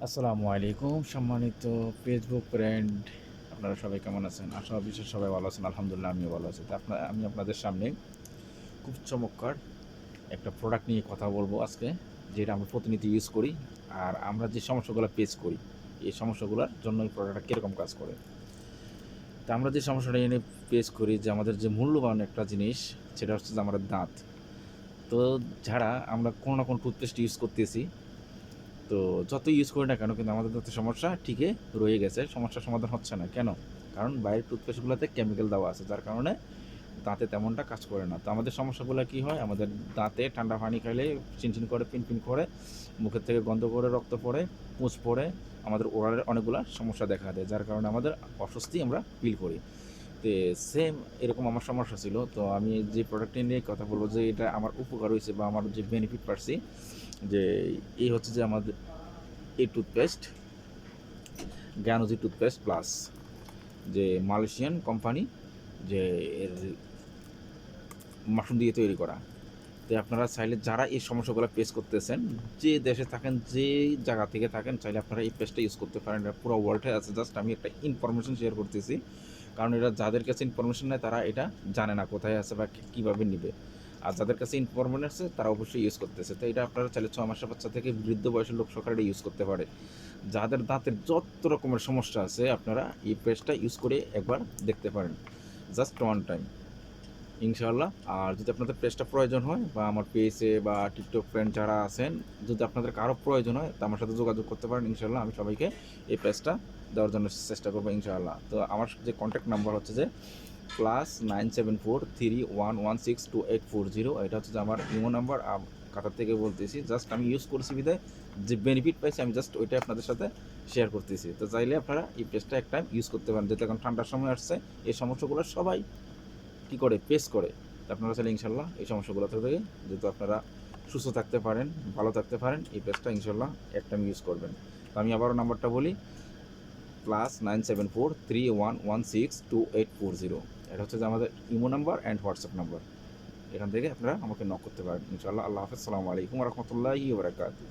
আসসালামু আলাইকুম সম্মানিত ফেসবুক ফ্রেন্ড, আপনারা সবাই কেমন আছেন? আশা বিশ্বাস সবাই ভালো আছেন। আলহামদুলিল্লাহ আমিও ভালো আছি। তো আমি আপনাদের সামনে খুব চমৎকার একটা প্রোডাক্ট নিয়ে কথা বলবো আজকে, যেটা আমরা প্রতিনিয়ত ইউজ করি। আর আমরা যে সমস্যাগুলো ফেস করি, এই সমস্যাগুলোর জন্য এই প্রোডাক্টটা কীরকম কাজ করে। তা আমরা যে সমস্যাটা এনে ফেস করি, যে আমাদের যে মূল্যবান একটা জিনিস, সেটা হচ্ছে যে আমাদের দাঁত। তো যারা আমরা কোনো না কোনো টুথপেস্ট ইউজ করতেছি, তো যতই ইউজ করি না কেন, কিন্তু আমাদের দাঁতের সমস্যা ঠিকই রয়ে গেছে, সমস্যার সমাধান হচ্ছে না কেন? কারণ বাইরের টুথপেস্টগুলোতে কেমিক্যাল দেওয়া আছে, যার কারণে দাঁতে তেমনটা কাজ করে না। তো আমাদের সমস্যাগুলো কী হয়, আমাদের দাঁতে ঠান্ডা পানি খাইলে চিনচিন করে, পিনপিন করে, মুখের থেকে গন্ধ করে, রক্ত পড়ে, পুঁজ পড়ে, আমাদের ওরালের অনেকগুলো সমস্যা দেখা দেয়, যার কারণে আমাদের অস্বস্তি আমরা ফিল করি। তো সেম এরকম আমার সমস্যা ছিল। তো আমি যে প্রোডাক্টটি নিয়ে কথা বলবো, যে এটা আমার উপকার হয়েছে বা আমার যে বেনিফিট পাচ্ছি, যে এই হচ্ছে যে আমাদের এই টুথপেস্ট, জ্ঞানজি টুথপেস্ট প্লাস, যে মালয়েশিয়ান কোম্পানি, যে এর মাশরুম দিয়ে তৈরি করা। তো আপনারা চাইলে যারা এই সমস্যাগুলো ফেস করতেছেন, যে দেশে থাকেন, যে জায়গা থেকে থাকেন, চাইলে আপনারা এই পেস্টটা ইউজ করতে পারেন। এটা পুরো ওয়ার্ল্ডে আছে। জাস্ট আমি একটা ইনফরমেশন শেয়ার করতেছি, কারণ এটা যাদের কাছে ইনফরমেশন নেই তারা এটা জানে না কোথায় আছে বা কীভাবে নেবে। আর যাদের কাছে ইনফরমেশন আছে তারা অবশ্যই ইউজ করতেছে। তো এটা আপনারা চাইলে 6 মাসের বাচ্চা থেকে বৃদ্ধ বয়সের লোক সকালে এটা ইউজ করতে পারে। যাদের দাঁতের যত রকমের সমস্যা আছে, আপনারা এই পেস্টটা ইউজ করে একবার দেখতে পারেন, জাস্ট ওয়ান টাইম, ইনশাআল্লাহ। আর যদি আপনাদের পেজটা প্রয়োজন হয়, বা আমার পেজে বা টিকটক ফ্রেন্ড যারা আছেন, যদি আপনাদের কারো প্রয়োজন হয়, তো আমার সাথে যোগাযোগ করতে পারেন। ইনশাআল্লাহ আমি সবাইকে এই পেজটা দেওয়ার জন্য চেষ্টা করবো, ইনশাআল্লাহ। তো আমার যে কন্ট্যাক্ট নাম্বার হচ্ছে যে +97431162840, এটা হচ্ছে যে আমার ইমো নাম্বার। কাতার থেকে বলতেছি, জাস্ট আমি ইউজ করছি বিধায় যে বেনিফিট পাইছি, আমি জাস্ট ওইটাই আপনাদের সাথে শেয়ার করতেছি। তো চাইলে আপনারা এই পেজটা এক টাইম ইউজ করতে পারেন, যেহেতু এখন ঠান্ডার সময় আসছে, এই সমস্যাগুলো সবাই কী করে ফেস করে। তো আপনারা চাইলে ইনশাল্লাহ এই সমস্যাগুলো থেকে, যেহেতু আপনারা সুস্থ থাকতে পারেন, ভালো থাকতে পারেন, এই পেজটা ইনশাল্লাহ এক টাইম ইউজ করবেন। তো আমি আবারও নাম্বারটা বলি, +97431162840, এটা হচ্ছে যে আমাদের imo number and WhatsApp number. এখান থেকে আপনারা আমাকে নক করতে পারেন ইনশাআল্লাহ। আল্লাহ হাফেজ, সালামু আলাইকুম রহমতুল্লাহি ওয়া বারাকাতুহু।